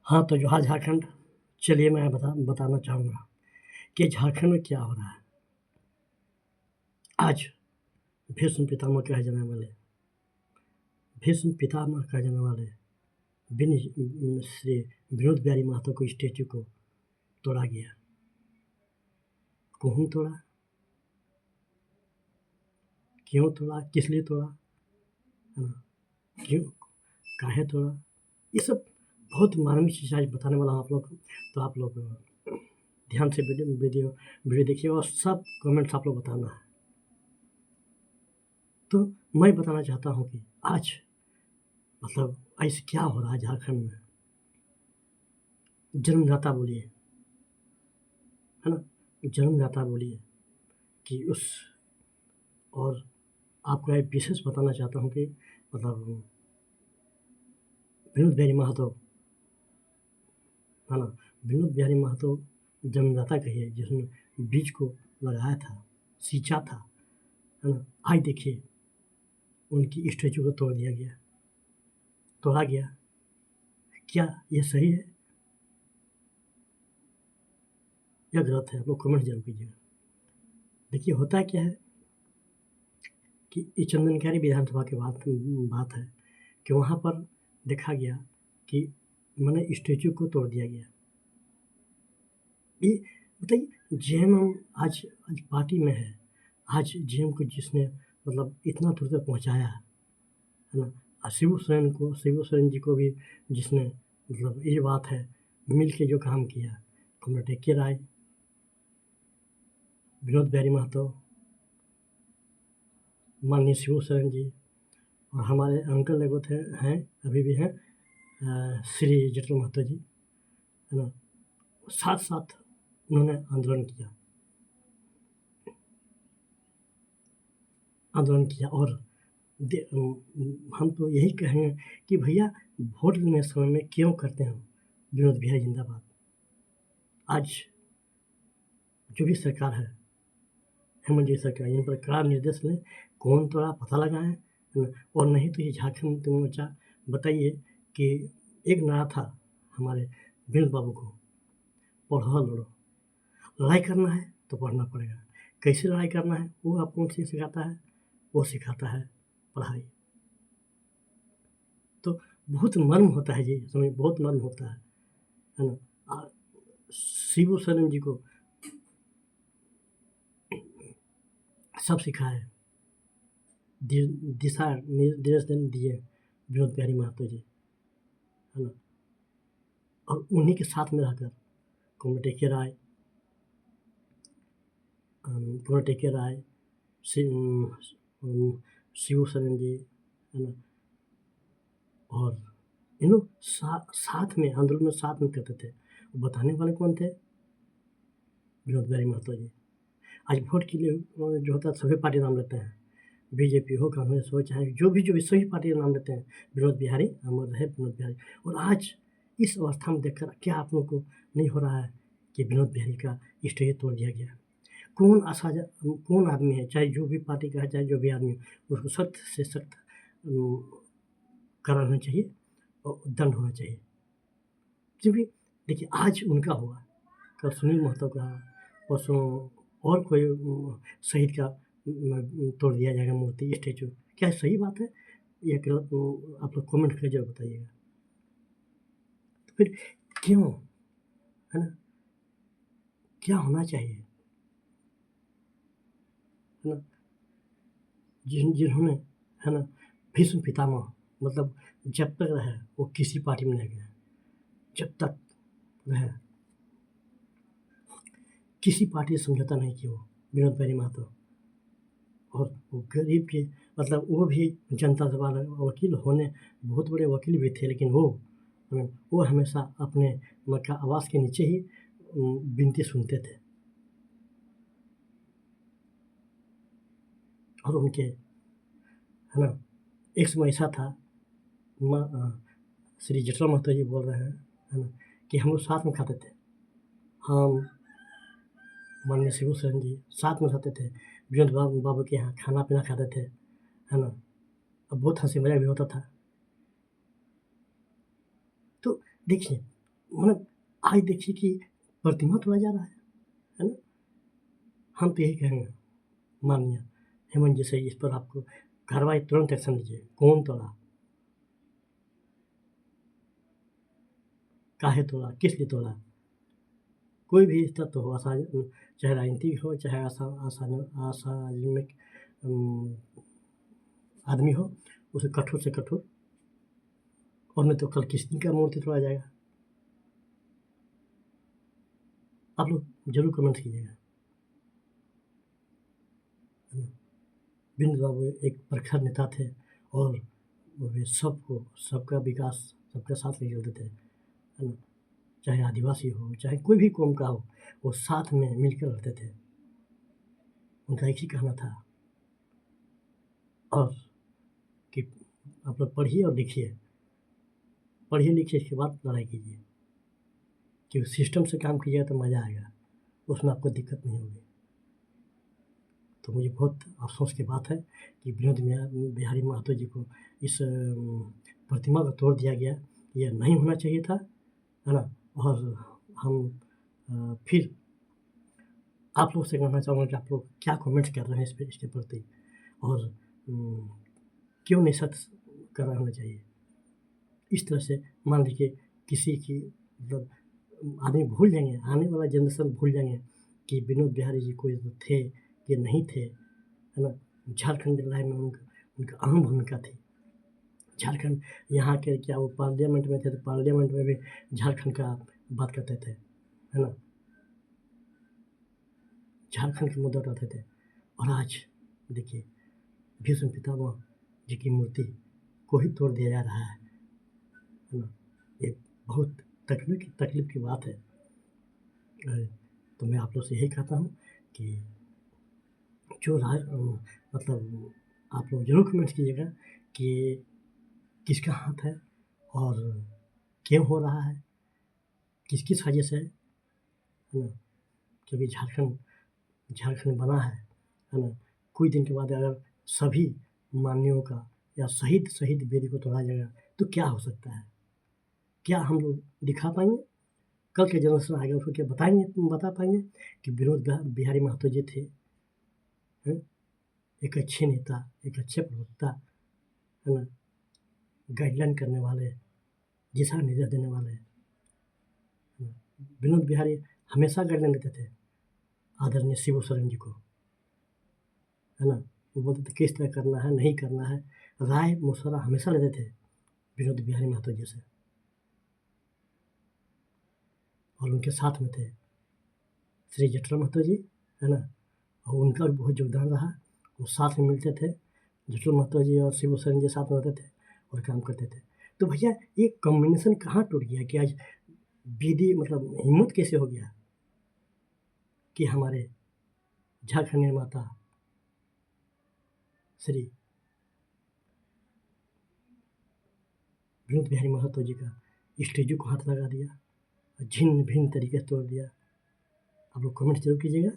हाँ, तो जोहार झारखंड। चलिए मैं बताना चाहूँगा कि झारखंड में क्या हो रहा है। आज भीष्म पितामह कहे जाने वाले श्री विनोद बिहारी महतो को स्टैच्यू को तोड़ा गया। कौन तोड़ा? क्यों तोड़ा? किस लिए तोड़ा? है ना? क्यों? काहे तोड़ा? ये सब बहुत मार्मिक चीज़ आज बताने वाला हूँ आप लोग को। तो आप लोग ध्यान से वीडियो देखिए और सब कमेंट्स आप लोग बताना है। तो मैं बताना चाहता हूँ कि आज मतलब ऐसे क्या हो रहा है झारखंड में। जन्मदाता बोलिए, है ना? जन्मदाता बोलिए कि उस और आपको एक विशेष बताना चाहता हूँ कि मतलब विनोद बिहारी महतो, है ना? विनोद बिहारी महतो जन्मदाता कहिए जिसने बीज को लगाया था, सींचा था, है ना? आज देखिए उनकी स्टैचू को तोड़ दिया गया, तोड़ा गया। क्या ये सही है या गलत है? आप लोग कमेंट जरूर कीजिएगा। देखिए होता क्या है कि ये चंदनकारी विधानसभा की बात है कि वहाँ पर देखा गया कि मैंने स्टैचू को तोड़ दिया गया। ये बताइए जेएमएम आज पार्टी में है। आज जेएम को जिसने मतलब इतना दूर तक पहुँचाया है ना, शिबू सोरेन जी को भी जिसने मतलब ये बात है मिल के जो काम किया, कमरेड के राय, विनोद बिहारी महतो, माननीय शिबू सोरेन जी और हमारे अंकल एगो हैं अभी भी हैं श्री जटल महतो जी, है ना? साथ साथ उन्होंने आंदोलन किया और हम तो यही कहेंगे कि भैया वोट लेने समय में क्यों करते हैं विनोद बिहारी जिंदाबाद। आज जो भी सरकार है, हेमंत जी सरकार, इन पर कड़ा निर्देश लें, कौन तोड़ा पता लगाएं, है ना? और नहीं तो ये झारखंड मुक्ति मोर्चा बताइए कि एक नारा था हमारे विनोद बाबू को, पढ़ो लड़ो। लड़ाई करना है तो पढ़ना पड़ेगा। कैसे लड़ाई करना है वो आपको सिखाता है, वो सिखाता है पढ़ाई। तो बहुत मर्म होता है ये समय, बहुत मर्म होता है ना? शिबू सोरेन जी को सब सिखाए, दिशा निर्देशन दिए विनोद बिहारी महतो जी, है ना? और उन्हीं के साथ में रहकर कोमटे के राय, शिबू सोरेन जी, है ना? और इन लोग साथ में आंदोलन में साथ में करते थे। बताने वाले कौन थे? विनोद बिहारी महतो जी। आज वोट के लिए जो होता है सभी पार्टी नाम लेते हैं, बीजेपी हो, कांग्रेस हो, चाहे जो भी सभी पार्टी का नाम लेते हैं, विनोद बिहारी अमर रहे विनोद बिहारी। और आज इस अवस्था में देखकर क्या आप लोगों को नहीं हो रहा है कि विनोद बिहारी का स्टेज तोड़ दिया गया? कौन आदमी है, चाहे जो भी पार्टी का है, चाहे जो भी आदमी, उसको सख्त से सख्त करार होना चाहिए और दंड होना चाहिए। क्योंकि देखिए आज उनका हुआ, कल सुनील महतो का, परसों और कोई शहीद का तोड़ दिया जाएगा मूर्ति, स्टैचू। क्या सही बात है या गलत? आप लोग कमेंट करके जरूर बताइएगा। तो फिर क्यों, है ना? क्या होना चाहिए, है ना? जिन्होंने, है ना, भीष्म पितामह मतलब जब तक रहे वो किसी पार्टी में नहीं गए, जब तक रहे किसी पार्टी से समझौता नहीं किया वो विनोद बिहारी महतो। और वो गरीब के मतलब वो भी जनता सभा वकील होने बहुत बड़े वकील भी थे, लेकिन वो हमेशा अपने मक्का आवास के नीचे ही विनती सुनते थे। और उनके, है ना, एक समय ऐसा था, श्री जटल महतो जी बोल रहे हैं, है ना, कि हम लोग साथ में खाते थे। हम माननीय शिबू सोरेन जी साथ में रहते थे, विनोद बाबू के यहाँ खाना पीना खाते थे, है ना? अब बहुत हंसी मजाक भी होता था। तो देखिए मतलब आज देखिए कि प्रतिमा तोड़ा जा रहा है ना? हम तो यही कहेंगे माननीय हेमंत जी से, इस पर आपको कार्रवाई तुरंत एक्शन लीजिए। कौन तोड़ा? काहे तोड़ा? किस लिए तोड़ा? कोई भी तत्व हो, चाहे राजनीतिक हो, चाहे असामाजिक आदमी हो, उसे कठोर से कठोर, और नहीं तो कल किसी का मूर्ति तोड़ा जाएगा। आप लोग जरूर कमेंट कीजिएगा। बिंदु बाबू एक प्रखर नेता थे और वे सबका विकास, सबका साथ ले चलते थे, है ना? चाहे आदिवासी हो, चाहे कोई भी कौम का हो, वो साथ में मिलकर रहते थे। उनका एक ही कहना था, और कि आप लोग पढ़िए और लिखिए, पढ़िए लिखिए, इसके बाद लड़ाई कीजिए, कि सिस्टम से काम कीजिएगा तो मज़ा आएगा, उसमें आपको दिक्कत नहीं होगी। तो मुझे बहुत अफ़सोस की बात है कि विनोद बिहारी महतो जी को इस प्रतिमा को तोड़ दिया गया। ये नहीं होना चाहिए था, है ना? और हम फिर आप लोग से कहना चाहूँगा कि आप लोग क्या कमेंट्स कर रहे हैं इसके प्रति, और क्यों नहीं सख्त कराना चाहिए? इस तरह से मान लीजिए किसी की मतलब आदमी भूल जाएंगे, आने वाला जनरेशन भूल जाएंगे कि विनोद बिहारी जी कोई तो थे, कि नहीं थे, है ना? झारखंड लड़ाई में उनका अहम भूमिका थी। झारखंड यहाँ के क्या वो पार्लियामेंट में थे, तो पार्लियामेंट में भी झारखंड का बात करते थे, है ना? झारखंड के मुद्दा उठाते थे। और आज देखिए भीष्म पितामह जी की मूर्ति को ही तोड़ दिया जा रहा है ना? ये बहुत तकलीफ की बात है। तो मैं आप लोग से यही कहता हूँ कि जो मतलब आप लोग ज़रूर कमेंट कीजिएगा कि किसका हाथ है और क्यों हो रहा है, किसकी साजिश है ना? क्योंकि झारखंड बना है ना? कुछ दिन के बाद अगर सभी माननीयों का या शहीद वेदी को तोड़ा जाएगा तो क्या हो सकता है? क्या हम लोग दिखा पाएंगे? कल के जनरेशन आगे उसको क्या बता पाएंगे कि विनोद बिहारी महतो जी थे, हैं? एक अच्छे नेता, एक अच्छे प्रवक्ता, है ना? गाइडलाइन करने वाले, दिशा निर्देश देने वाले, है ना? विनोद बिहारी हमेशा गाइडलाइन देते थे आदरणीय शिबू सोरेन जी को, है ना? वो बोलते थे किस तरह करना है, नहीं करना है, राय मशवरा हमेशा लेते थे विनोद बिहारी महतो जी से, और उनके साथ में थे श्री जटराम महतो जी, है ना? और उनका भी बहुत योगदान रहा। वो साथ में मिलते थे, जटराम महतो जी और शिबू सोरेन जी साथ में रहते थे और काम करते थे। तो भैया ये कॉम्बिनेशन कहाँ टूट गया कि आज विधि मतलब हिम्मत कैसे हो गया कि हमारे झारखंड निर्माता श्री विनोद बिहारी महतो जी का स्टेचू को हाथ लगा दिया, छिन्न भिन्न तरीके से तोड़ दिया। आप लोग कमेंट जरूर कीजिएगा।